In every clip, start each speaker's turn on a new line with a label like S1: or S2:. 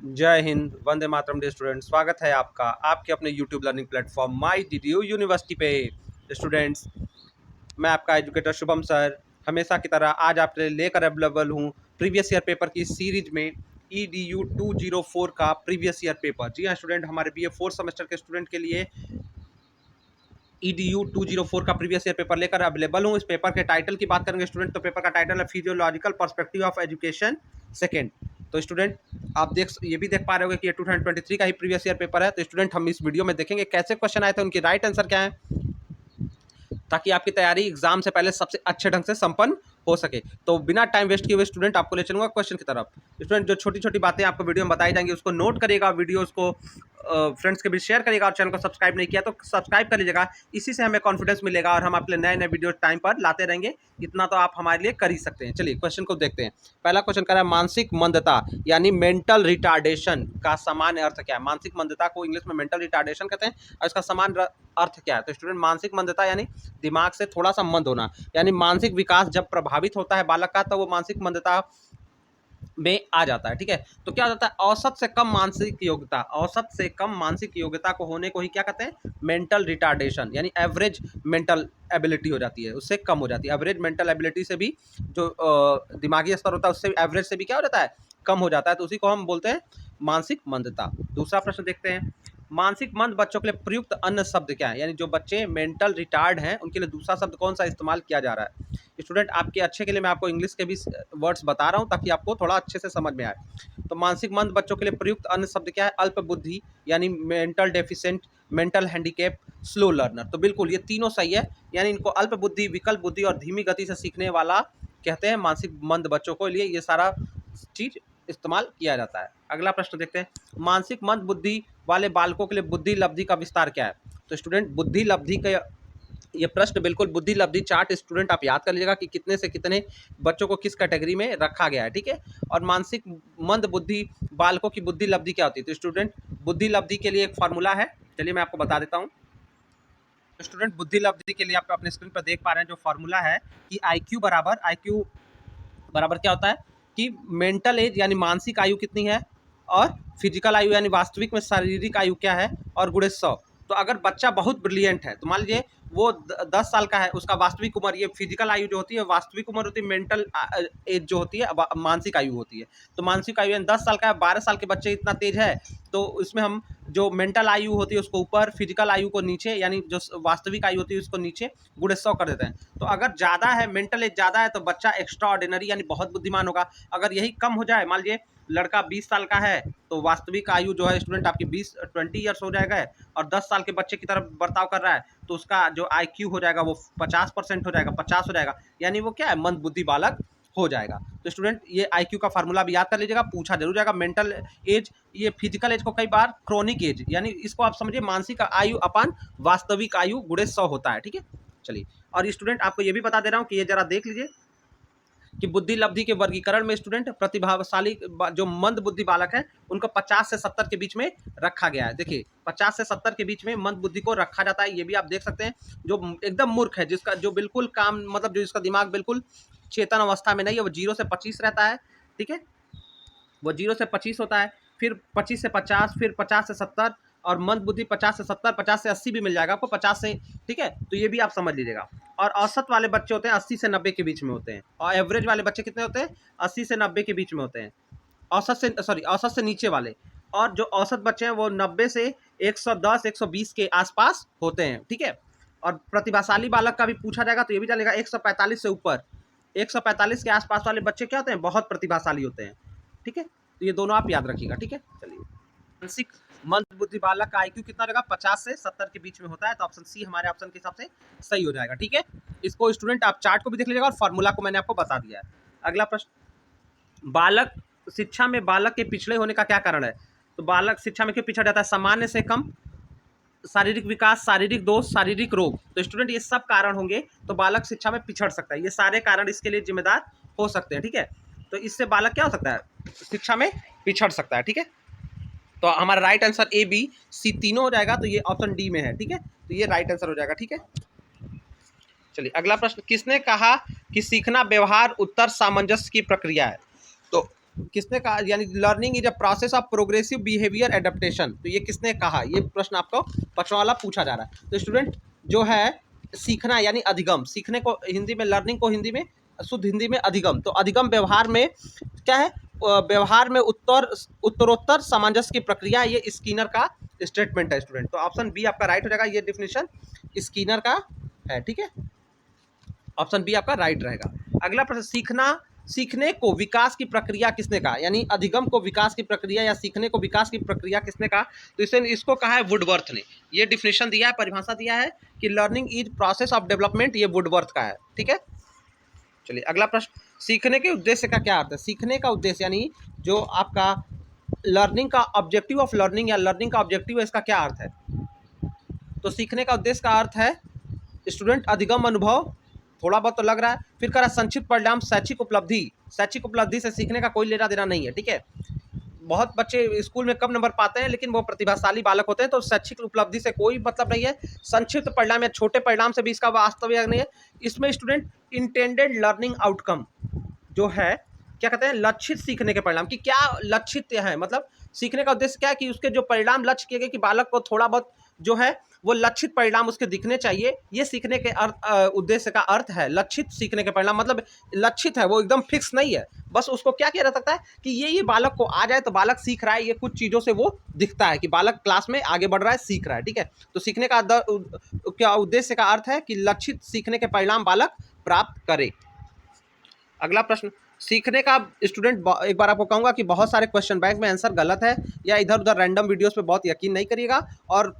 S1: जय Hind, Vande Mataram day student. स्वागत है आपका आपके अपने यूट्यूब लर्निंग प्लेटफॉर्म माई DDU यूनिवर्सिटी पे। स्टूडेंट्स, मैं आपका एजुकेटर शुभम सर हमेशा की तरह आज आपके लिए लेकर अवेलेबल हूँ प्रीवियस ईयर पेपर की सीरीज में EDU 204 का प्रीवियस ईयर पेपर। जी हाँ स्टूडेंट, हमारे BA 4 सेमेस्टर के स्टूडेंट के लिए EDU 204 का प्रीवियस ईयर पेपर लेकर अवेलेबल हूँ। इस पेपर के टाइटल की बात करेंगे स्टूडेंट, तो पेपर का टाइटल है physiological perspective of education second. तो स्टूडेंट आप ये भी देख पा रहे होंगे कि ये 2023 का ही प्रीवियस ईयर पेपर है। तो स्टूडेंट हम इस वीडियो में देखेंगे कैसे क्वेश्चन आए थे, उनकी राइट आंसर क्या है, ताकि आपकी तैयारी एग्जाम से पहले सबसे अच्छे ढंग से संपन्न हो सके। तो बिना टाइम वेस्ट किए हुए स्टूडेंट आपको ले चलूंगा क्वेश्चन की तरफ। स्टूडेंट जो छोटी छोटी बातें आपको वीडियो में बताई जाएंगी उसको नोट करिएगा, वीडियोस को फ्रेंड्स के बीच शेयर करिएगा, और चैनल को सब्सक्राइब नहीं किया तो सब्सक्राइब कर लीजिएगा। इसी से हमें कॉन्फिडेंस मिलेगा और हम आपके नए नए वीडियो टाइम पर लाते रहेंगे। इतना तो आप हमारे लिए कर ही सकते हैं। चलिए क्वेश्चन को देखते हैं। पहला क्वेश्चन कर रहा है मानसिक मंदता यानी मेंटल रिटार्डेशन का सामान्य अर्थ क्या है। मानसिक मंदता को इंग्लिश में मेंटल रिटार्डेशन कहते हैं और इसका सामान्य अर्थ क्या है। तो स्टूडेंट मानसिक मंदता यानी दिमाग से थोड़ा सा मंद होना, यानी मानसिक विकास जब प्रभावित होता है बालक का तो वो मानसिक मंदता में आ जाता है। ठीक है, तो क्या हो जाता है, औसत से कम मानसिक योग्यता, औसत से कम मानसिक योग्यता को होने को ही क्या कहते हैं, मेंटल रिटार्डेशन, यानी एवरेज मेंटल एबिलिटी हो जाती है, उससे कम हो जाती है। एवरेज मेंटल एबिलिटी से भी जो दिमागी स्तर होता है उससे एवरेज से भी क्या हो जाता है, कम हो जाता है, तो उसी को हम बोलते हैं मानसिक मंदता। दूसरा प्रश्न देखते हैं, मानसिक मंद बच्चों के लिए प्रयुक्त अन्य शब्द क्या है, यानी जो बच्चे मेंटल रिटार्ड हैं उनके लिए दूसरा शब्द कौन सा इस्तेमाल किया जा रहा है। स्टूडेंट आपके अच्छे के लिए मैं आपको इंग्लिश के भी वर्ड्स बता रहा हूँ ताकि आपको थोड़ा अच्छे से समझ में आए। तो मानसिक मंद बच्चों के लिए प्रयुक्त अन्य शब्द क्या है, अल्प बुद्धि यानी mental deficient, mental handicap, slow learner. तो बिल्कुल ये तीनों सही है, यानी इनको अल्प बुद्धि, विकल्प बुद्धि और धीमी गति से सीखने वाला कहते हैं। मानसिक मंद बच्चों को लिए ये सारा चीज इस्तेमाल किया जाता है। अगला प्रश्न देखते हैं, मानसिक मंद बुद्धि वाले बालकों के लिए बुद्धि लब्धि का विस्तार क्या है। तो स्टूडेंट बुद्धि लब्धि का ये प्रश्न बिल्कुल बुद्धि लब्धि चार्ट स्टूडेंट आप याद कर लीजिएगा कि कितने से कितने बच्चों को किस कैटेगरी में रखा गया है। ठीक है, और मानसिक मंद बुद्धि बालकों की बुद्धि लब्धि क्या होती है। तो स्टूडेंट बुद्धि लब्धि के लिए एक फार्मूला है, चलिए मैं आपको बता देता हूँ। तो स्टूडेंट बुद्धि लब्धि के लिए आप अपने स्क्रीन पर देख पा रहे हैं जो फार्मूला है कि IQ बराबर क्या होता है कि मेंटल एज यानी मानसिक आयु कितनी है, और फिजिकल आयु यानी वास्तविक में शारीरिक आयु क्या है, और गुणे 100। तो अगर बच्चा बहुत ब्रिलियंट है तो मान लीजिए वो 10 साल का है, उसका वास्तविक उम्र, ये फिजिकल आयु जो होती है वास्तविक उम्र होती है, मेंटल एज जो होती है मानसिक आयु होती है। तो मानसिक आयु यानी 10 साल का है, 12 साल के बच्चे इतना तेज है तो इसमें हम जो मेंटल आयु होती है उसको ऊपर, फिजिकल आयु को नीचे, यानी जो वास्तविक आयु होती है उसको नीचे, गुणे 100 कर देते हैं। तो अगर ज़्यादा है, मेंटल एज ज़्यादा है तो बच्चा एक्स्ट्रा ऑर्डिनरी यानी बहुत बुद्धिमान होगा। अगर यही कम हो जाए, मान लीजिए लड़का 20 साल का है तो वास्तविक आयु जो है स्टूडेंट आपकी 20 ईयर्स हो जाएगा, और 10 साल के बच्चे की तरफ बर्ताव कर रहा है तो उसका जो IQ हो जाएगा वो 50% हो जाएगा, 50 हो जाएगा, यानी वो क्या है, मंद बुद्धि बालक हो जाएगा। तो स्टूडेंट ये IQ का फार्मूला भी याद कर लीजिएगा, पूछा जरूर जाएगा। मेंटल एज, ये फिजिकल एज को कई बार क्रोनिक एज, यानी इसको आप समझिए मानसिक आयु अपान वास्तविक आयु गुणे 100 होता है। ठीक है, चलिए, और स्टूडेंट आपको ये भी बता दे रहा हूँ कि ये जरा देख लीजिए कि बुद्धि लब्धि के वर्गीकरण में स्टूडेंट प्रतिभाशाली जो मंद बुद्धि बालक है उनको 50 से 70 के बीच में रखा गया है। देखिए 50 से 70 के बीच में मंद बुद्धि को रखा जाता है, ये भी आप देख सकते हैं। जो एकदम मूर्ख है, जिसका जो बिल्कुल काम मतलब जो जिसका दिमाग बिल्कुल चेतन अवस्था में नहीं है, वो 0 से 25 रहता है। ठीक है, वो 0 से 25 होता है, फिर 25 से 50, फिर 50 से 70, और मंद बुद्धि 50 से 70, 50 से 80 भी मिल जाएगा आपको, 50 से। ठीक है, तो ये भी आप समझ लीजिएगा। और औसत वाले बच्चे होते हैं 80 से 90 के बीच में होते हैं, और एवरेज वाले बच्चे कितने होते हैं, 80 से 90 के बीच में होते हैं। औसत से नीचे वाले, और जो औसत बच्चे हैं वो 90 से 110, 120 के आसपास होते हैं। ठीक है, और प्रतिभाशाली बालक का भी पूछा जाएगा तो ये भी चलेगा 145 से ऊपर, 145 के आसपास वाले बच्चे क्या होते हैं, बहुत प्रतिभाशाली होते हैं। ठीक है, तो ये दोनों आप याद रखिएगा। ठीक है, चलिए, मानसिक मंद बुद्धि बालक का IQ कितना रहेगा, 50 से 70 के बीच में होता है, तो ऑप्शन सी हमारे ऑप्शन के हिसाब से सही हो जाएगा। ठीक है, इसको स्टूडेंट आप चार्ट को भी देख लीजिएगा और फार्मूला को मैंने आपको बता दिया है। अगला प्रश्न, बालक शिक्षा में बालक के पिछड़े होने का क्या कारण है। तो बालक शिक्षा में क्यों पिछड़ जाता है, सामान्य से कम शारीरिक विकास, शारीरिक दोष, शारीरिक रोग। तो स्टूडेंट ये सब कारण होंगे तो बालक शिक्षा में पिछड़ सकता है, ये सारे कारण इसके लिए जिम्मेदार हो सकते हैं। ठीक है, तो इससे बालक क्या हो सकता है, शिक्षा में पिछड़ सकता है। ठीक है, तो हमारा right answer A, B, C तीनों हो जाएगा, तो ये ऑप्शन डी में है। ठीक है, तो ये राइट आंसर हो जाएगा। ठीक है, चलिए अगला प्रश्न, किसने कहा कि सीखना व्यवहार उत्तर सामंजस्य की प्रक्रिया है? तो किसने कहा, यानी learning is a process of progressive behaviour adaptation, तो ये किसने कहा? ये प्रश्न आपको 5वां वाला पूछा जा रहा है। तो स्टूडेंट जो है सीखना यानी अधिगम, सीखने को हिंदी में, लर्निंग को हिंदी में, शुद्ध हिंदी में अधिगम, तो अधिगम व्यवहार में क्या है? व्यवहार में उत्तरोत्तर सामंजस्य की प्रक्रिया, ये स्किनर का स्टेटमेंट है स्टूडेंट। तो ऑप्शन बी आपका राइट हो जाएगा, ये डिफिनेशन स्किनर का है, ठीक है, ऑप्शन बी आपका राइट रहेगा। अगला प्रश्न, सीखने को विकास की प्रक्रिया किसने कहा? यानी अधिगम को विकास की प्रक्रिया या सीखने को विकास की प्रक्रिया किसने कहा? तो इसको कहा है वुडवर्थ ने। ये डिफिनेशन दिया है, परिभाषा दिया है कि learning is process of development, ये वुडवर्थ का है, ठीक है। चलिए अगला प्रश्न, सीखने के उद्देश्य का क्या अर्थ है? सीखने का उद्देश्य यानी जो आपका लर्निंग का ऑब्जेक्टिव ऑफ लर्निंग या लर्निंग का ऑब्जेक्टिव है, इसका क्या अर्थ है? तो सीखने का उद्देश्य का अर्थ है स्टूडेंट अधिगम अनुभव, थोड़ा बहुत तो लग रहा है। फिर कह रहा है संक्षिप्त परिणाम शैक्षिक उपलब्धि, शैक्षिक उपलब्धि से सीखने का कोई लेना देना नहीं है, ठीक है। बहुत बच्चे स्कूल में कम नंबर पाते हैं लेकिन वो प्रतिभाशाली बालक होते हैं, तो शैक्षिक उपलब्धि से कोई मतलब नहीं है। संक्षिप्त परिणाम या छोटे परिणाम से भी इसका वास्तविक नहीं है। इसमें स्टूडेंट इंटेंडेड लर्निंग आउटकम जो है, क्या कहते हैं, लक्षित सीखने के परिणाम की क्या लक्षित है, मतलब सीखने का उद्देश्य क्या है कि उसके जो परिणाम लक्ष्य किए गए कि बालक को थोड़ा बहुत जो है वो लक्षित परिणाम उसके दिखने चाहिए, ये सीखने के उद्देश्य का अर्थ है। लक्षित सीखने के परिणाम मतलब लक्षित है, वो एकदम फिक्स नहीं है, बस उसको क्या किया जा सकता है कि ये बालक को आ जाए तो बालक सीख रहा है, ये कुछ चीज़ों से वो दिखता है कि बालक क्लास में आगे बढ़ रहा है, सीख रहा है, ठीक है। तो सीखने का क्या उद्देश्य का अर्थ है कि लक्षित सीखने के परिणाम बालक प्राप्त करे। अगला प्रश्न, सीखने का स्टूडेंट, एक बार आपको कहूँगा कि बहुत सारे क्वेश्चन बैंक में आंसर गलत है या इधर उधर रैंडम वीडियोस पे बहुत यकीन नहीं करिएगा, और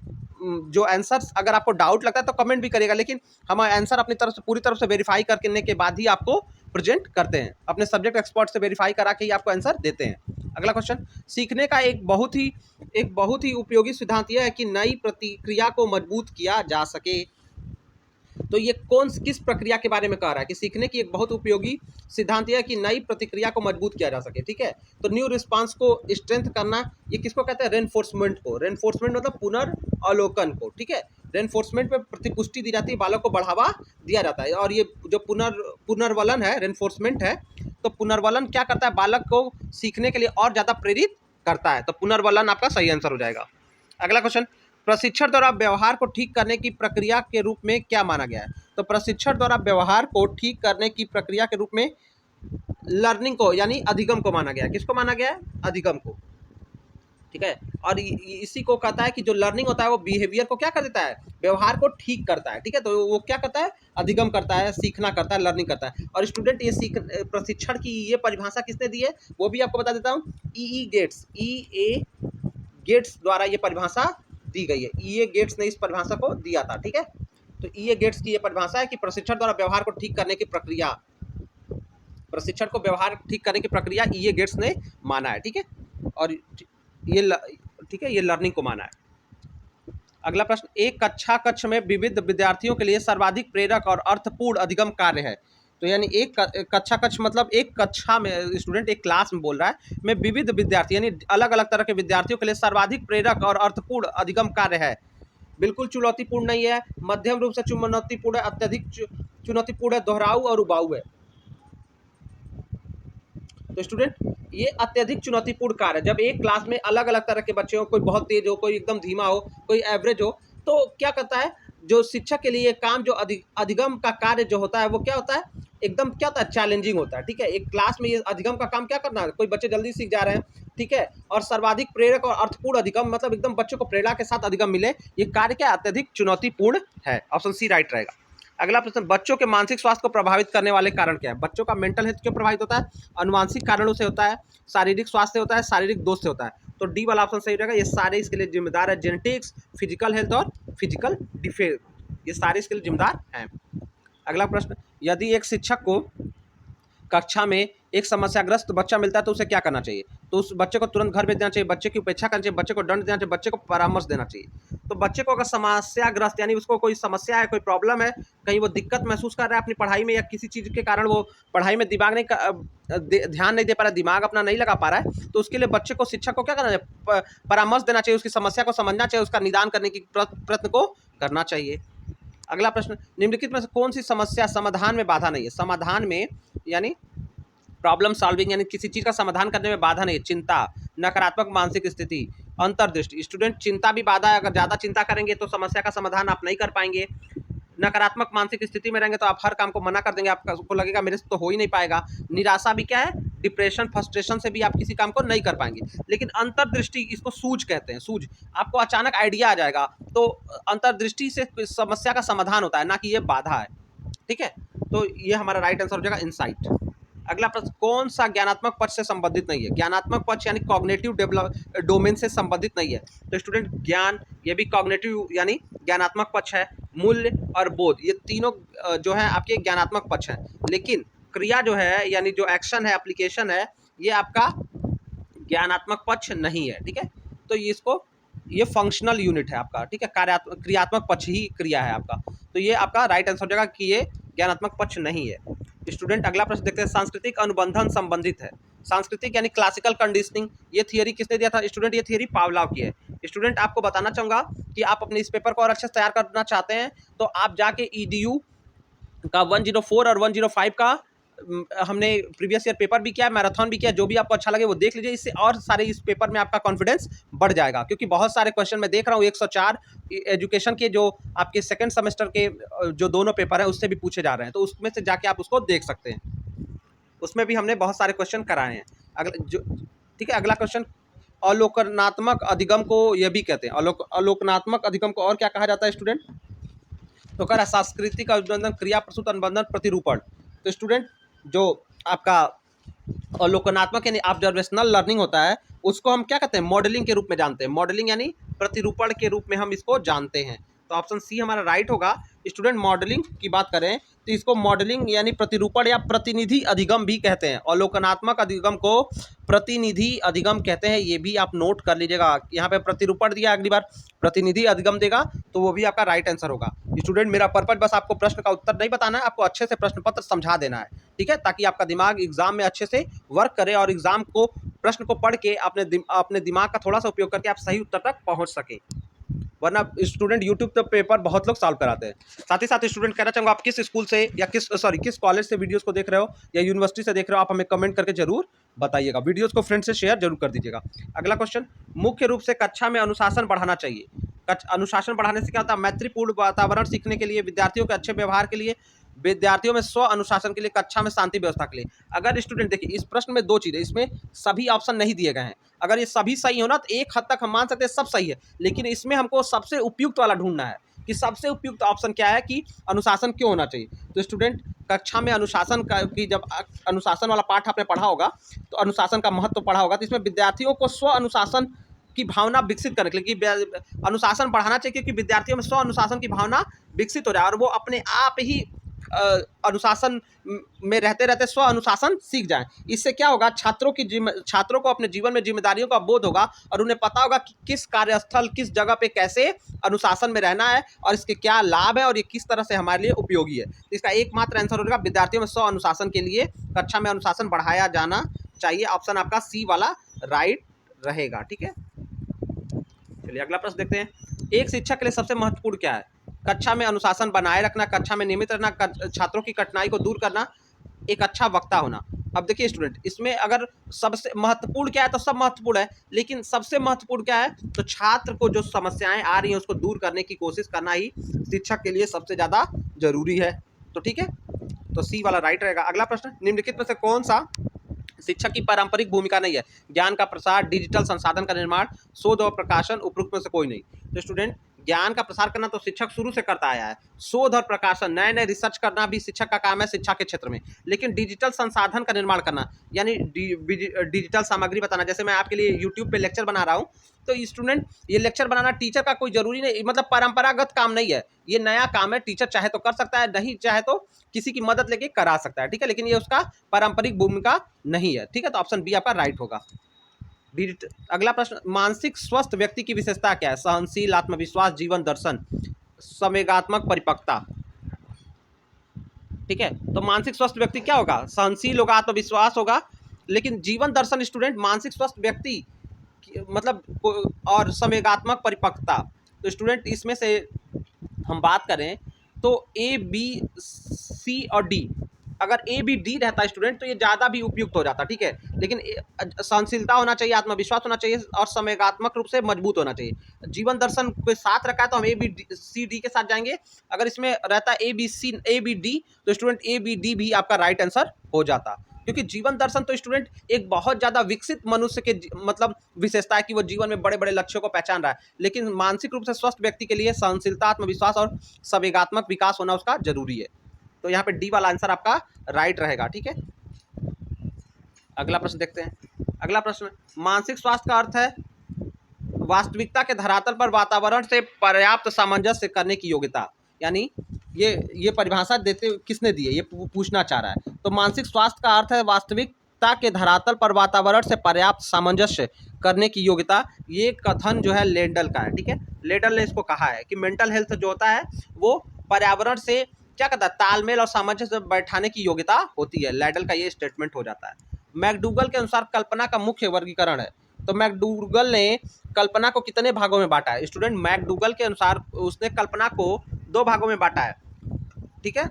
S1: जो आंसर्स अगर आपको डाउट लगता है तो कमेंट भी करिएगा, लेकिन हम आंसर अपनी तरफ से पूरी तरफ से वेरीफाई करने के बाद ही आपको प्रेजेंट करते हैं, अपने सब्जेक्ट एक्सपर्ट से वेरीफाई करा के ही आपको आंसर देते हैं। अगला क्वेश्चन, सीखने का एक बहुत ही उपयोगी सिद्धांत यह है कि नई प्रतिक्रिया को मजबूत किया जा सके। तो ये किस प्रक्रिया के बारे में कह रहा है कि सीखने की एक बहुत उपयोगी सिद्धांत यह है कि नई प्रतिक्रिया को मजबूत किया जा सके, ठीक है। तो न्यू रिस्पांस को स्ट्रेंथ करना, ये किसको कहते हैं? रेनफोर्समेंट को। रेनफोर्समेंट मतलब पुनर्अवलोकन को, ठीक है। रेनफोर्समेंट पे प्रतिपुष्टि दी जाती है, बालक को बढ़ावा दिया जाता है, और ये जो पुनर्वलन है, रेनफोर्समेंट है, तो पुनर्वलन क्या करता है? बालक को सीखने के लिए और ज़्यादा प्रेरित करता है, तो पुनर्वलन आपका सही आंसर हो जाएगा। अगला क्वेश्चन, प्रशिक्षण द्वारा व्यवहार को ठीक करने की प्रक्रिया के रूप में क्या माना गया है? तो प्रशिक्षण द्वारा व्यवहार को ठीक करने की प्रक्रिया के रूप में लर्निंग को यानी अधिगम को माना गया है। किसको माना गया है? अधिगम को, ठीक है। और इसी को कहता है कि जो लर्निंग होता है वो बिहेवियर को क्या कर देता है? व्यवहार को ठीक करता है, ठीक है। तो वो क्या करता है? अधिगम करता है, सीखना करता है, लर्निंग करता है। और स्टूडेंट ये प्रशिक्षण की ये परिभाषा किसने दी है वो भी आपको बता देता हूँ। ए गेट्स द्वारा ये परिभाषा दी गई है। ई गेट्स ने इस परिभाषा को दिया था, ठीक है। तो ई गेट्स की ये परिभाषा है कि प्रशिक्षण द्वारा व्यवहार को ठीक करने की प्रक्रिया, प्रशिक्षण को व्यवहार ठीक करने की प्रक्रिया ई गेट्स ने माना है, ठीक है। और ये ठीक है, ये लर्निंग को माना है। अगला प्रश्न, एक कक्ष में विविध विद्यार्थियों के लिए सर्वाधिक प्रेरक और अर्थपूर्ण अधिगम कार्य है। तो यानी एक कक्ष मतलब एक कक्षा में स्टूडेंट, एक क्लास में बोल रहा है, में विविध विद्यार्थी यानी अलग अलग तरह के विद्यार्थियों के लिए सर्वाधिक प्रेरक और अर्थपूर्ण अधिगम कार्य है। बिल्कुल चुनौतीपूर्ण नहीं है, मध्यम रूप से चुनौतीपूर्ण है, अत्यधिक चुनौतीपूर्ण है, दोहराऊ और उबाऊ है। तो स्टूडेंट ये अत्यधिक चुनौतीपूर्ण कार्य, जब एक क्लास में अलग अलग तरह के बच्चे हो, कोई बहुत तेज हो, कोई एकदम धीमा हो, कोई एवरेज हो, तो क्या करता है जो शिक्षक के लिए काम, जो अधिगम का कार्य जो होता है वो क्या होता है? एकदम क्या होता है? चैलेंजिंग होता है, ठीक है। एक क्लास में ये अधिगम का काम क्या करना है? कोई बच्चे जल्दी सीख जा रहे हैं, ठीक है। और सर्वाधिक प्रेरक और अर्थपूर्ण अधिगम मतलब एकदम बच्चों को प्रेरणा के साथ अधिगम मिले, ये कार्य क्या अत्यधिक चुनौतीपूर्ण है। ऑप्शन सी राइट रहेगा। अगला प्रश्न, बच्चों के मानसिक स्वास्थ्य को प्रभावित करने वाले कारण क्या है? बच्चों का मेंटल हेल्थ क्यों प्रभावित होता है? अनुवांशिक कारणों से होता है, शारीरिक स्वास्थ्य होता है, शारीरिक दोष से होता है। तो डी वाला ऑप्शन सही रहेगा। ये सारे इसके लिए जिम्मेदार है, जेनेटिक्स, फिजिकल हेल्थ और फिजिकल डिफेक्ट, ये सारे इसके लिए जिम्मेदार हैं। अगला प्रश्न, यदि एक शिक्षक को कक्षा में एक समस्याग्रस्त बच्चा मिलता है तो उसे क्या करना चाहिए? तो उस बच्चे को तुरंत घर भेज देना चाहिए, बच्चे की उपेक्षा करनी चाहिए, बच्चे को दंड देना चाहिए, बच्चे को परामर्श देना चाहिए। तो बच्चे को अगर समस्याग्रस्त यानी उसको कोई समस्या है, कोई प्रॉब्लम है, कहीं वो दिक्कत महसूस कर रहा है अपनी पढ़ाई में या किसी चीज़ के कारण वो पढ़ाई में ध्यान नहीं दे पा रहा है, दिमाग अपना नहीं लगा पा रहा है, तो उसके लिए बच्चे को शिक्षक को क्या करना चाहिए? परामर्श देना चाहिए, उसकी समस्या को समझना चाहिए, उसका निदान करने की प्रयत्न को करना चाहिए। अगला प्रश्न, निम्नलिखित में से कौन सी समस्या समाधान में बाधा नहीं है? समाधान में यानी प्रॉब्लम सॉल्विंग यानी किसी चीज़ का समाधान करने में बाधा नहीं है। चिंता, नकारात्मक मानसिक स्थिति, अंतर्दृष्टि। स्टूडेंट चिंता भी बाधा है, अगर ज़्यादा चिंता करेंगे तो समस्या का समाधान आप नहीं कर पाएंगे। नकारात्मक मानसिक स्थिति में रहेंगे तो आप हर काम को मना कर देंगे, आपको लगेगा मेरे से तो हो ही नहीं पाएगा। निराशा भी क्या है? डिप्रेशन, फ्रस्ट्रेशन से भी आप किसी काम को नहीं कर पाएंगे। लेकिन अंतर्दृष्टि, इसको सूझ कहते हैं, सूझ, आपको अचानक आइडिया आ जाएगा, तो अंतर्दृष्टि से समस्या का समाधान होता है, ना कि ये बाधा है। ठीक है, तो ये हमारा राइट आंसर हो जाएगा इनसाइट। अगला प्रश्न, कौन सा ज्ञानात्मक पक्ष से संबंधित नहीं है? ज्ञानात्मक पक्ष यानी कॉग्निटिव डेवलप डोमेन से संबंधित नहीं है। तो स्टूडेंट ज्ञान, ये भी कॉग्निटिव यानी ज्ञानात्मक पक्ष है। मूल्य और बोध, ये तीनों जो है आपके ज्ञानात्मक पक्ष हैं। लेकिन क्रिया जो है यानी जो एक्शन है, एप्लीकेशन है, ये आपका ज्ञानात्मक पक्ष नहीं है। ठीक है, तो ये इसको, ये फंक्शनल यूनिट है आपका। ठीक है, कार्यात्मक, क्रियात्मक पक्ष ही क्रिया है आपका। तो ये आपका राइट आंसर हो जाएगा कि ये ज्ञानात्मक पक्ष नहीं है। स्टूडेंट अगला प्रश्न देखते हैं, सांस्कृतिक अनुबंधन संबंधित है। सांस्कृतिक यानी क्लासिकल कंडीशनिंग, ये थियरी किसने दिया था? स्टूडेंट ये थियरी पावलोव की है। स्टूडेंट आपको बताना चाहूँगा कि आप अपने इस पेपर को और अच्छे से तैयार करना चाहते हैं तो आप जाके EDU का 104 और 105 का हमने प्रीवियस ईयर पेपर भी किया, मैराथन भी किया, जो भी आपको अच्छा लगे वो देख लीजिए। इससे और सारे इस पेपर में आपका कॉन्फिडेंस बढ़ जाएगा, क्योंकि बहुत सारे क्वेश्चन मैं देख रहा हूँ 104 एजुकेशन के जो आपके सेकंड सेमेस्टर के जो दोनों पेपर हैं उससे भी पूछे जा रहे हैं, तो उसमें से जाके आप उसको देख सकते हैं। उसमें भी हमने बहुत सारे क्वेश्चन कराए हैं। अगला जो, ठीक है, अगला क्वेश्चन, अवलोकनात्मक अधिगम को यह भी कहते हैं। अवलोकनात्मक अधिगम को और क्या कहा जाता है स्टूडेंट? तो कह रहा सांस्कृतिक अनुबंधन, क्रिया प्रस्तुत अनुबंधन, प्रतिरूपण। तो स्टूडेंट जो आपका अवलोकनात्मक यानी ऑब्जर्वेशनल लर्निंग होता है, उसको हम क्या कहते हैं? मॉडलिंग के रूप में जानते हैं। मॉडलिंग यानी प्रतिरूपण के रूप में हम इसको जानते हैं। तो ऑप्शन सी हमारा राइट होगा। स्टूडेंट मॉडलिंग की बात करें तो इसको मॉडलिंग यानी प्रतिरूपण या प्रतिनिधि अधिगम भी कहते हैं। अवलोकनात्मक अधिगम को प्रतिनिधि अधिगम कहते हैं, ये भी आप नोट कर लीजिएगा। यहाँ पे प्रतिरूपण दिया, अगली बार प्रतिनिधि अधिगम देगा तो वो भी आपका राइट आंसर होगा। स्टूडेंट मेरा पर्पज बस आपको प्रश्न का उत्तर नहीं बताना है, आपको अच्छे से प्रश्न पत्र समझा देना है। ठीक है, ताकि आपका दिमाग एग्जाम में अच्छे से वर्क करे और एग्जाम को, प्रश्न को पढ़ के अपने दिमाग का थोड़ा सा उपयोग करके आप सही उत्तर तक पहुँच सके। वरना स्टूडेंट यूट्यूब पे पेपर बहुत लोग सॉल्व कराते हैं। साथ ही साथ स्टूडेंट कहना चाहूँगा, आप किस स्कूल से या किस कॉलेज से वीडियोस को देख रहे हो या यूनिवर्सिटी से देख रहे हो, आप हमें कमेंट करके जरूर बताइएगा। वीडियोस को फ्रेंड से शेयर जरूर कर दीजिएगा। अगला क्वेश्चन, मुख्य रूप से कक्षा में अनुशासन बढ़ाना चाहिए। अनुशासन बढ़ाने से क्या होता है? मैत्रीपूर्ण वातावरण सीखने के लिए, विद्यार्थियों के अच्छे व्यवहार के लिए, विद्यार्थियों में स्व अनुशासन के लिए, कक्षा में शांति व्यवस्था के लिए। अगर स्टूडेंट देखिए, इस प्रश्न में दो चीज़ें, इसमें सभी ऑप्शन नहीं दिए गए हैं। अगर ये सभी सही हो ना तो एक हद तक हम मान सकते हैं सब सही है, लेकिन इसमें हमको सबसे उपयुक्त वाला ढूंढना है कि सबसे उपयुक्त ऑप्शन क्या है, कि अनुशासन क्यों होना चाहिए। तो स्टूडेंट कक्षा में अनुशासन का, कि जब अनुशासन वाला पाठ आपने पढ़ा होगा तो अनुशासन का महत्व पढ़ा होगा, तो इसमें विद्यार्थियों को स्व अनुशासन की भावना विकसित करने के लिए, कि अनुशासन बढ़ाना चाहिए, क्योंकि विद्यार्थियों में स्व अनुशासन की भावना विकसित हो जाए और वो अपने आप ही अनुशासन में रहते रहते स्व अनुशासन सीख जाएं। इससे क्या होगा? छात्रों को अपने जीवन में जिम्मेदारियों का बोध होगा और उन्हें पता होगा कि किस कार्यस्थल, किस जगह पे कैसे अनुशासन में रहना है और इसके क्या लाभ है और ये किस तरह से हमारे लिए उपयोगी है। तो इसका एकमात्र आंसर होगा विद्यार्थियों में स्व अनुशासन के लिए कक्षा में अनुशासन बढ़ाया जाना चाहिए। ऑप्शन आपका सी वाला राइट रहेगा। ठीक है, चलिए अगला प्रश्न देखते हैं। एक शिक्षक के लिए सबसे महत्वपूर्ण क्या है? कक्षा में अनुशासन बनाए रखना, कक्षा में नियमित रहना, छात्रों की कठिनाई को दूर करना, एक अच्छा वक्ता होना। अब देखिए स्टूडेंट, इसमें अगर सबसे महत्वपूर्ण क्या है तो सब महत्वपूर्ण है, लेकिन सबसे महत्वपूर्ण क्या है तो छात्र को जो समस्याएं आ रही हैं उसको दूर करने की कोशिश करना ही शिक्षक के लिए सबसे ज़्यादा जरूरी है। तो ठीक है, तो सी वाला राइट रहेगा। अगला प्रश्न, निम्नलिखित में से कौन सा शिक्षक की पारंपरिक भूमिका नहीं है? ज्ञान का प्रसार, डिजिटल संसाधन का निर्माण, शोध और प्रकाशन, उपरोक्त में से कोई नहीं। तो स्टूडेंट ज्ञान का प्रसार करना तो शिक्षक शुरू से करता आया है। शोध और प्रकाशन, नए नए रिसर्च करना भी शिक्षक का काम है शिक्षा के क्षेत्र में। लेकिन डिजिटल संसाधन का निर्माण करना यानी डिजिटल सामग्री बताना, जैसे मैं आपके लिए यूट्यूब पे लेक्चर बना रहा हूँ, तो स्टूडेंट ये लेक्चर बनाना टीचर का कोई जरूरी नहीं, मतलब परंपरागत काम नहीं है, ये नया काम है। टीचर चाहे तो कर सकता है, नहीं चाहे तो किसी की मदद लेके करा सकता है। ठीक है, लेकिन ये उसका पारंपरिक भूमिका नहीं है। ठीक है, तो ऑप्शन बी आपका राइट होगा। अगला प्रश्न, मानसिक स्वस्थ व्यक्ति की विशेषता क्या है? सहनशील, आत्मविश्वास, जीवन दर्शन, संवेगात्मक परिपक्वता। ठीक है, तो मानसिक स्वस्थ व्यक्ति क्या होगा? सहनशील होगा, आत्मविश्वास होगा, लेकिन जीवन दर्शन स्टूडेंट मानसिक स्वस्थ व्यक्ति मतलब और संवेगात्मक परिपक्वता। तो स्टूडेंट इसमें से हम बात करें तो ए बी सी और डी, अगर ए बी डी रहता है स्टूडेंट तो ये ज़्यादा भी उपयुक्त हो जाता, ठीक है। लेकिन सहनशीलता होना चाहिए, आत्मविश्वास होना चाहिए और संवेगात्मक रूप से मजबूत होना चाहिए। जीवन दर्शन के साथ रखा है तो हम ए बी सी डी के साथ जाएंगे। अगर इसमें रहता है ए बी डी तो स्टूडेंट ए बी डी भी आपका राइट आंसर हो जाता, क्योंकि जीवन दर्शन तो स्टूडेंट एक बहुत ज़्यादा विकसित मनुष्य के मतलब विशेषता है कि वो जीवन में बड़े बड़े लक्ष्यों को पहचान रहा है। लेकिन मानसिक रूप से स्वस्थ व्यक्ति के लिए सहनशीलता, आत्मविश्वास और संवेगात्मक विकास होना उसका जरूरी है। तो यहाँ पे डी वाला आंसर आपका राइट रहेगा, ठीक है। अगला प्रश्न देखते हैं। अगला प्रश्न, मानसिक स्वास्थ्य का अर्थ है वास्तविकता के धरातल पर वातावरण से पर्याप्त सामंजस्य करने की योग्यता। यानी ये परिभाषा देते किसने दी है, ये पूछना चाह रहा है। तो मानसिक स्वास्थ्य का अर्थ है वास्तविकता के धरातल पर वातावरण से पर्याप्त सामंजस्य करने की योग्यता। ये कथन जो है लेंडल का है, ठीक है। लेंडल ने इसको कहा है कि मेंटल हेल्थ जो होता है वो पर्यावरण से क्या कहता है, तालमेल और सामंजस्य बैठाने की योग्यता होती है। लेंडल का ये स्टेटमेंट हो जाता है। मैकडूगल के अनुसार कल्पना का मुख्य वर्गीकरण है। तो मैकडूगल ने कल्पना को कितने भागों में बांटा है? स्टूडेंट मैकडूगल के अनुसार उसने कल्पना को 2 भागों में बांटा है, ठीक है।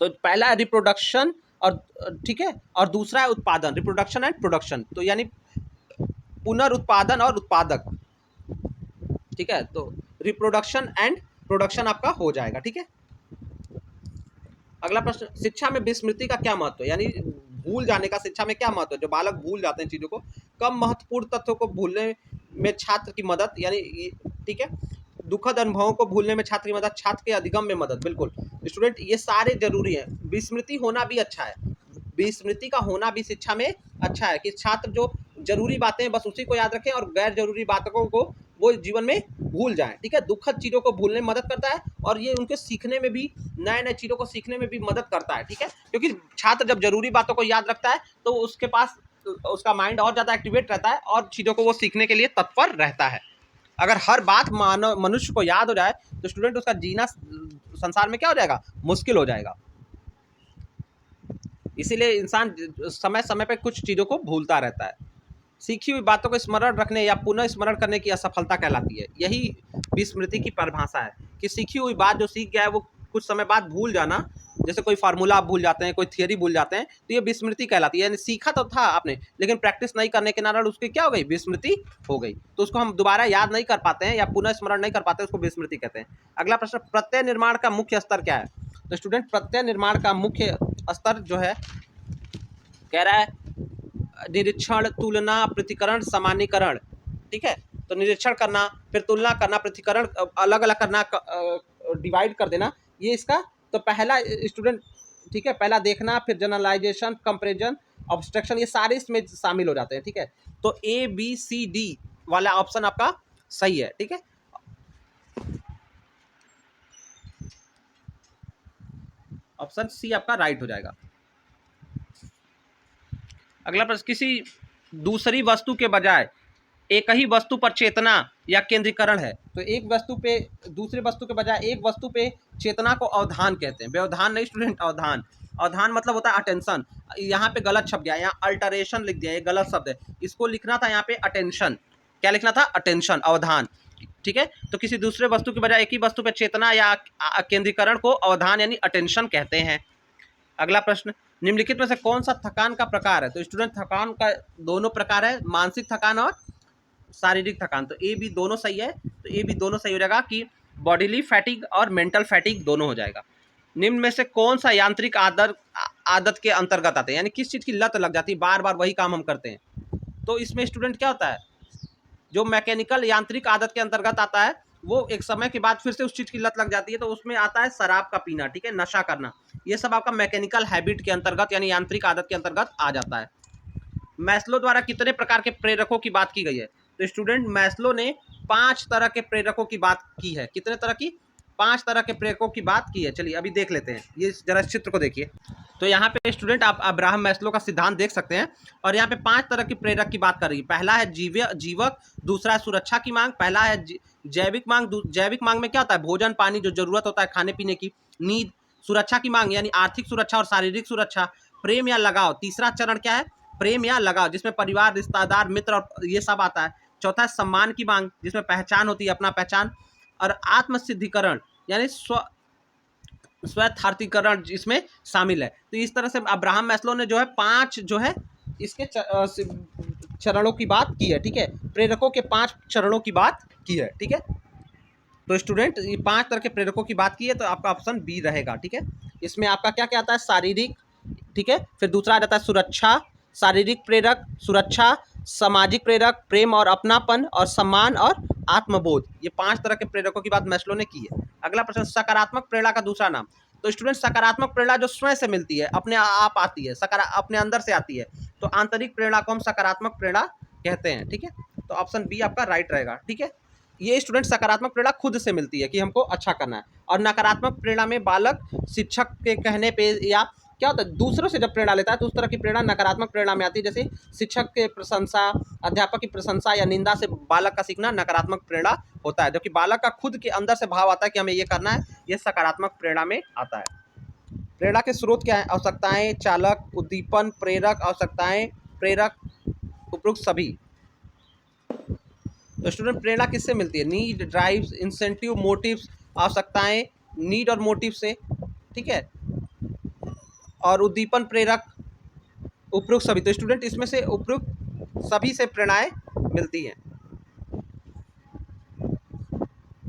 S1: तो पहला है रिप्रोडक्शन और ठीक है, और दूसरा है उत्पादन, रिप्रोडक्शन एंड प्रोडक्शन। तो यानी पुनरुत्पादन और उत्पादक, ठीक है। तो रिप्रोडक्शन एंड प्रोडक्शन आपका हो जाएगा, ठीक है। अगला प्रश्न, शिक्षा में विस्मृति का क्या महत्व है? यानी भूल जाने का शिक्षा में क्या महत्व है? जो बालक भूल जाते हैं चीज़ों को, कम महत्वपूर्ण तथ्यों को भूलने में छात्र की मदद, यानी ठीक है, दुखद अनुभवों को भूलने में छात्र की मदद, छात्र के अधिगम में मदद। बिल्कुल स्टूडेंट, ये सारे जरूरी हैं। विस्मृति होना भी अच्छा है, विस्मृति का होना भी शिक्षा में अच्छा है कि छात्र जो जरूरी बातें हैं बस उसी को याद रखें और गैर जरूरी बातों को वो जीवन में भूल जाएं, ठीक है। दुखद चीज़ों को भूलने में मदद करता है और ये उनके सीखने में भी, नए नए चीज़ों को सीखने में भी मदद करता है, ठीक है। क्योंकि छात्र जब जरूरी बातों को याद रखता है तो उसके पास उसका माइंड और ज़्यादा एक्टिवेट रहता है और चीज़ों को वो सीखने के लिए तत्पर रहता है। अगर हर बात मनुष्य को याद हो जाए तो स्टूडेंट उसका जीना संसार में क्या हो जाएगा, मुश्किल हो जाएगा। इसीलिए इंसान समय समय पर कुछ चीज़ों को भूलता रहता है। सीखी हुई बातों को स्मरण रखने या पुनः स्मरण करने की असफलता कहलाती है। यही विस्मृति की परिभाषा है कि सीखी हुई बात जो सीख गया है वो कुछ समय बाद भूल जाना। जैसे कोई फार्मूला आप भूल जाते हैं, कोई थियरी भूल जाते हैं, तो ये विस्मृति कहलाती है। यानी सीखा तो था आपने लेकिन प्रैक्टिस नहीं करने के कारण उसकी क्या हो गई, विस्मृति हो गई। तो उसको हम दोबारा याद नहीं कर पाते हैं या पुनः स्मरण नहीं कर पाते, उसको विस्मृति कहते हैं। अगला प्रश्न, प्रत्यय निर्माण का मुख्य स्तर क्या है? तो स्टूडेंट, प्रत्यय निर्माण का मुख्य स्तर जो है कह रहा है निरीक्षण, तुलना, प्रतिकरण, सामान्यीकरण, ठीक है। तो निरीक्षण करना, फिर तुलना करना, प्रतिकरण अलग अलग करना, डिवाइड कर देना, ये इसका तो पहला स्टूडेंट, ठीक है। पहला देखना, फिर जनरलाइजेशन, कंपैरिजन, ऑब्स्ट्रक्शन, ये सारे इसमें शामिल हो जाते हैं, ठीक है। तो ए बी सी डी वाला ऑप्शन आपका सही है, ठीक है। ऑप्शन सी आपका राइट हो जाएगा। अगला प्रश्न, किसी दूसरी वस्तु के बजाय एक ही वस्तु पर चेतना या केंद्रीकरण है। तो एक वस्तु पे, दूसरी वस्तु के बजाय एक वस्तु पे चेतना को अवधान कहते हैं। व्यवधान नहीं स्टूडेंट, अवधान। अवधान मतलब होता है अटेंशन। यहाँ पे गलत छप गया, यहाँ अल्टरेशन लिख दिया, ये गलत शब्द है। इसको लिखना था यहाँ पे अटेंशन। क्या लिखना था? अटेंशन, अवधान, ठीक है। तो किसी दूसरे वस्तु के बजाय एक ही वस्तु पे चेतना या केंद्रीकरण को अवधान यानी अटेंशन कहते हैं। अगला प्रश्न, निम्नलिखित में से कौन सा थकान का प्रकार है? तो स्टूडेंट, थकान का दोनों प्रकार है, मानसिक थकान और शारीरिक थकान। तो ए बी दोनों सही है। तो ए बी दोनों सही हो जाएगा कि बॉडीली फैटिग और मेंटल फैटिग दोनों हो जाएगा। निम्न में से कौन सा यांत्रिक आदत के अंतर्गत आते हैं? यानी किस चीज़ की लत लग जाती है, बार बार वही काम हम करते हैं। तो इसमें स्टूडेंट क्या होता है, जो मैकेनिकल यांत्रिक आदत के अंतर्गत आता है वो एक समय के बाद फिर से उस चीज़ की लत लग जाती है। तो उसमें आता है शराब का पीना, ठीक है, नशा करना, ये सब आपका मैकेनिकल हैबिट के अंतर्गत यानी यांत्रिक आदत के अंतर्गत आ जाता है। मैस्लो द्वारा कितने प्रकार के प्रेरकों की बात की गई है? तो स्टूडेंट, मैस्लो ने 5 तरह के प्रेरकों की बात की है। कितने तरह की? 5 तरह के प्रेरकों की बात की है। चलिए अभी देख लेते हैं, ये जरा चित्र को देखिए। तो यहाँ पे स्टूडेंट आप अब्राहम मैस्लो का सिद्धांत देख सकते हैं और यहाँ पे 5 तरह की प्रेरक की बात कर रही है। पहला है जीवक, दूसरा है सुरक्षा की मांग, पहला है जैविक मांग। जैविक मांग में क्या होता है? भोजन पानी, जो जरूरत होता है खाने पीने की, नींद। सुरक्षा की मांग यानी आर्थिक सुरक्षा और शारीरिक सुरक्षा। प्रेम या लगाव, तीसरा चरण क्या है? प्रेम या लगाव, जिसमें परिवार, रिश्तेदार, मित्र और ये सब आता है। चौथा है सम्मान की मांग, जिसमें पहचान होती है, अपना पहचान। और आत्मसिद्धिकरण यानी स्वयथार्थीकरण इसमें शामिल है। तो इस तरह से अब्राहम मैस्लो ने जो है 5 जो है इसके चरणों की बात की है, ठीक है, प्रेरकों के 5 चरणों की बात की है, ठीक है। तो स्टूडेंट ये 5 तरह के प्रेरकों की बात की है, तो आपका ऑप्शन बी रहेगा, ठीक है। इसमें आपका क्या क्या आता है, शारीरिक, ठीक है, फिर दूसरा आ जाता है सुरक्षा, शारीरिक प्रेरक, सुरक्षा, सामाजिक प्रेरक, प्रेम और अपनापन, और सम्मान और आत्मबोध। ये 5 तरह के प्रेरकों की बात मैस्लो ने की है। अगला प्रश्न, सकारात्मक प्रेरणा का दूसरा नाम। तो स्टूडेंट सकारात्मक प्रेरणा जो स्वयं से मिलती है, अपने आप आती है, अपने अंदर से आती है, तो आंतरिक प्रेरणा को हम सकारात्मक प्रेरणा कहते हैं, ठीक है। तो ऑप्शन बी आपका राइट रहेगा, ठीक है। ये स्टूडेंट सकारात्मक प्रेरणा खुद से मिलती है कि हमको अच्छा करना है, और नकारात्मक प्रेरणा में बालक शिक्षक के कहने पे या क्या होता है दूसरों से जब प्रेरणा लेता है तो उस तरह की प्रेरणा नकारात्मक प्रेरणा में आती है। जैसे शिक्षक के प्रशंसा, अध्यापक की प्रशंसा या निंदा से बालक का सीखना नकारात्मक प्रेरणा होता है, जबकि बालक का खुद के अंदर से भाव आता है कि हमें ये करना है, ये सकारात्मक प्रेरणा में आता है। प्रेरणा के स्रोत क्या है, आवश्यकताएं, चालक, उद्दीपन, प्रेरक, आवश्यकताएं, प्रेरक, उपरोक्त सभी। तो स्टूडेंट प्रेरणा किससे मिलती है, नीड, ड्राइव्स, इंसेंटिव, मोटिव्स, आवश्यकताएं नीड और मोटिव से, ठीक है, और उद्दीपन, प्रेरक, उपरोक्त सभी। तो स्टूडेंट इसमें से उपरोक्त सभी से प्रेरणाएं मिलती हैं,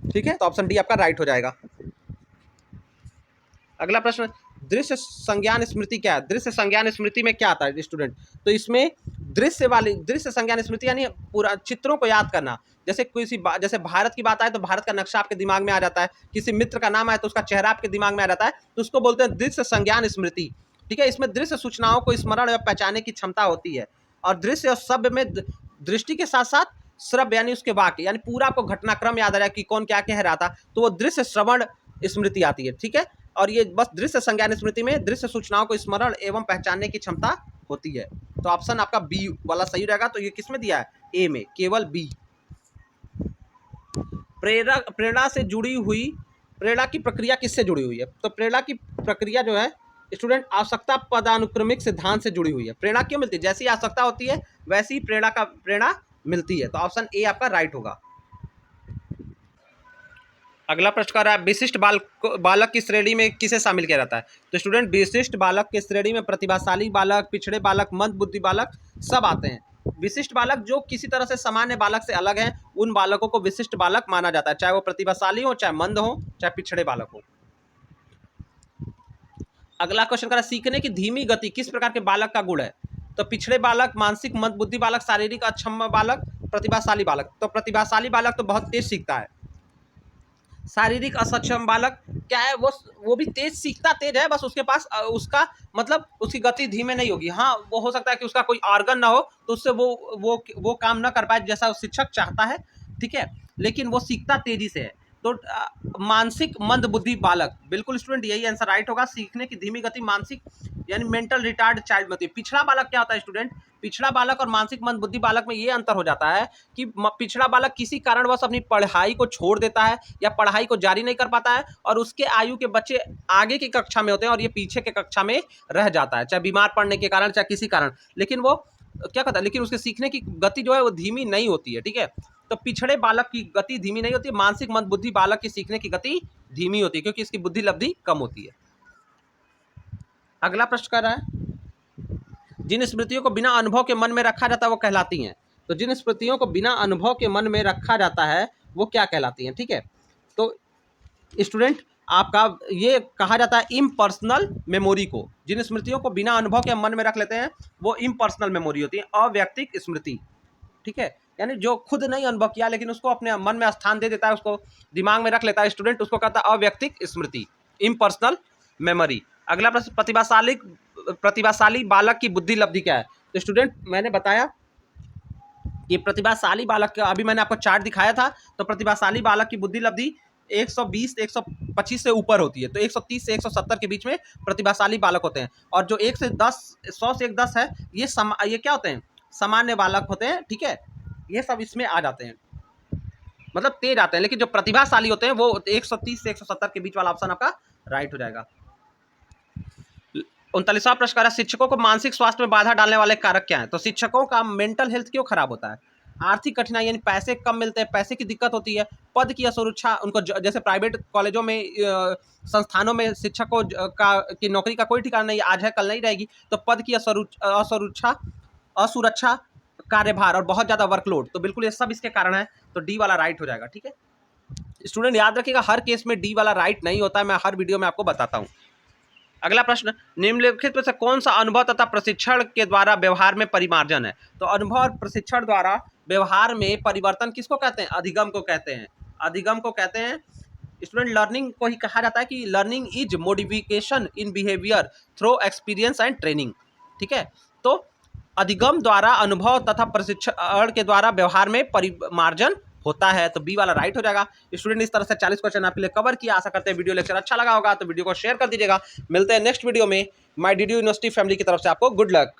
S1: ठीक है। तो ऑप्शन डी आपका राइट हो जाएगा। अगला प्रश्न, दृश्य संज्ञान स्मृति क्या है। दृश्य संज्ञान स्मृति में क्या आता है स्टूडेंट, तो इसमें दृश्य संज्ञान स्मृति यानी पूरा चित्रों को याद करना। जैसे जैसे भारत की बात आए तो भारत का नक्शा आपके दिमाग में आ जाता है, किसी मित्र का नाम आए तो उसका चेहरा आपके दिमाग में आ जाता है, तो उसको बोलते हैं दृश्य संज्ञान स्मृति, ठीक है। इसमें दृश्य सूचनाओं को स्मरण या पहचानने की क्षमता होती है, और दृश्य और शब्द में दृष्टि के साथ साथ श्रव्य यानी उसके वाक्य, यानी पूरा आपको घटनाक्रम याद आ रहा है कि कौन क्या कह रहा था, तो वो दृश्य श्रवण स्मृति आती है, ठीक है। और ये बस दृश्य संज्ञान स्मृति में दृश्य सूचनाओं को स्मरण एवं पहचानने की क्षमता होती है। तो ऑप्शन आपका बी वाला सही रहेगा। तो ये किसमें दिया है, ए में, केवल बी। प्रेरणा से जुड़ी हुई, प्रेरणा की प्रक्रिया किससे जुड़ी हुई है, तो प्रेरणा की प्रक्रिया जो है स्टूडेंट आवश्यकता पदानुक्रमिक सिद्धांत से जुड़ी हुई है। प्रेरणा क्यों मिलती है, जैसी आवश्यकता होती है वैसी ही प्रेरणा मिलती है। तो ऑप्शन ए आपका राइट होगा। अगला प्रश्न कर रहा है, विशिष्ट बालक की श्रेणी में किसे शामिल किया जाता है। तो स्टूडेंट विशिष्ट बालक की श्रेणी में प्रतिभाशाली बालक, पिछड़े बालक, मंद बुद्धि बालक सब आते हैं। विशिष्ट बालक जो किसी तरह से सामान्य बालक से अलग हैं, उन बालकों को विशिष्ट बालक माना जाता है, चाहे वो प्रतिभाशाली हो, चाहे मंद हो, चाहे पिछड़े बालक हो। अगला क्वेश्चन कर रहा है, सीखने की धीमी गति किस प्रकार के बालक का गुण है। तो पिछड़े बालक, मानसिक मंद बुद्धि बालक, शारीरिक अक्षम बालक, प्रतिभाशाली बालक। तो प्रतिभाशाली बालक तो बहुत तेज सीखता है, शारीरिक असक्षम बालक क्या है, वो भी तेज सीखता तेज है, बस उसके पास उसका मतलब उसकी गति धीमे नहीं होगी। हाँ, वो हो सकता है कि उसका कोई ऑर्गन ना हो तो उससे वो काम ना कर पाए जैसा शिक्षक चाहता है, ठीक है, लेकिन वो सीखता तेजी से है। तो मानसिक मंद बुद्धि बालक, बिल्कुल स्टूडेंट यही आंसर राइट होगा। सीखने की धीमी गति मानसिक यानी मेंटल रिटार्ड चाइल्ड में होती है। पिछड़ा बालक क्या होता है स्टूडेंट, पिछड़ा बालक और मानसिक मंद बुद्धि बालक में ये अंतर हो जाता है कि पिछड़ा बालक किसी कारणवश अपनी पढ़ाई को छोड़ देता है या पढ़ाई को जारी नहीं कर पाता है, और उसके आयु के बच्चे आगे की कक्षा में होते हैं और ये पीछे के कक्षा में रह जाता है, चाहे बीमार पड़ने के कारण चाहे किसी कारण, लेकिन वो क्या कहता है, लेकिन उसके सीखने की गति जो है वो धीमी नहीं होती है, ठीक है। तो पिछड़े बालक की गति धीमी नहीं होती, मानसिक मंद बुद्धि बालक की सीखने की गति धीमी होती है क्योंकि इसकी बुद्धि लब्धि कम होती है। अगला प्रश्न कर रहा है, जिन स्मृतियों को बिना अनुभव के मन में रखा जाता है वो कहलाती हैं। तो जिन स्मृतियों को बिना अनुभव के मन में रखा जाता है वो क्या कहलाती हैं, ठीक है। तो स्टूडेंट आपका ये कहा जाता है इम्पर्सनल मेमोरी को। जिन स्मृतियों को बिना अनुभव के मन में रख लेते हैं वो इम्पर्सनल मेमोरी होती है, अव्यक्तिक स्मृति, ठीक है, यानी जो खुद नहीं अनुभव किया लेकिन उसको अपने मन में स्थान दे देता है, उसको दिमाग में रख लेता है स्टूडेंट, उसको कहता है अव्यक्तिक स्मृति, इम्पर्सनल मेमोरी। अगला प्रश्न, प्रतिभाशाली बालक की बुद्धि लब्धि क्या है। तो स्टूडेंट मैंने बताया कि प्रतिभाशाली बालक का अभी मैंने आपको चार्ट दिखाया था, तो प्रतिभाशाली बालक की बुद्धि लब्धि 120 125 से ऊपर होती है, तो 130 से 170 के बीच में प्रतिभाशाली बालक होते हैं, और जो 1 से 10 100 से 110 है ये क्या होते हैं, सामान्य बालक होते हैं, ठीक है, ये सब इसमें आ जाते हैं, मतलब तेज आते हैं, लेकिन जो प्रतिभाशाली होते हैं वो 130 से 170 के बीच वाला ऑप्शन आपका राइट हो जाएगा। 39वां प्रश्न, शिक्षकों को मानसिक स्वास्थ्य में बाधा डालने वाले कारक क्या हैं। तो शिक्षकों का मेंटल हेल्थ क्यों खराब होता है। आर्थिक कठिनाई यानी पैसे कम मिलते हैं, पैसे की दिक्कत होती है, पद की असुरक्षा, उनको जैसे प्राइवेट कॉलेजों में संस्थानों में शिक्षकों की नौकरी का कोई ठिकाना नहीं, आज है कल नहीं रहेगी, तो पद की असुरक्षा, कार्यभार और बहुत ज़्यादा वर्कलोड, तो बिल्कुल ये सब इसके कारण है, तो डी वाला राइट हो जाएगा। ठीक है स्टूडेंट, याद रखिएगा हर केस में डी वाला राइट नहीं होता है, मैं हर वीडियो में आपको बताता हूँ। अगला प्रश्न, निम्नलिखित में से कौन सा अनुभव तथा प्रशिक्षण के द्वारा व्यवहार में परिमार्जन है? तो अनुभव और प्रशिक्षण द्वारा व्यवहार में परिवर्तन किसको कहते हैं? अधिगम को कहते हैं। अधिगम को कहते हैं स्टूडेंट। लर्निंग को ही कहा जाता है कि learning is modification in behaviour through experience and training. ठीक है, तो अधिगम द्वारा अनुभव तथा प्रशिक्षण के द्वारा व्यवहार में परिमार्जन होता है, तो बी वाला राइट हो जाएगा। स्टूडेंट, इस तरह से 40 क्वेश्चन आपके लिए कवर किया। आशा करते हैं वीडियो लेक्चर अच्छा लगा होगा, तो वीडियो को शेयर कर दीजिएगा। मिलते हैं नेक्स्ट वीडियो में। माय डीडी यूनिवर्सिटी फैमिली की तरफ से आपको गुड लक।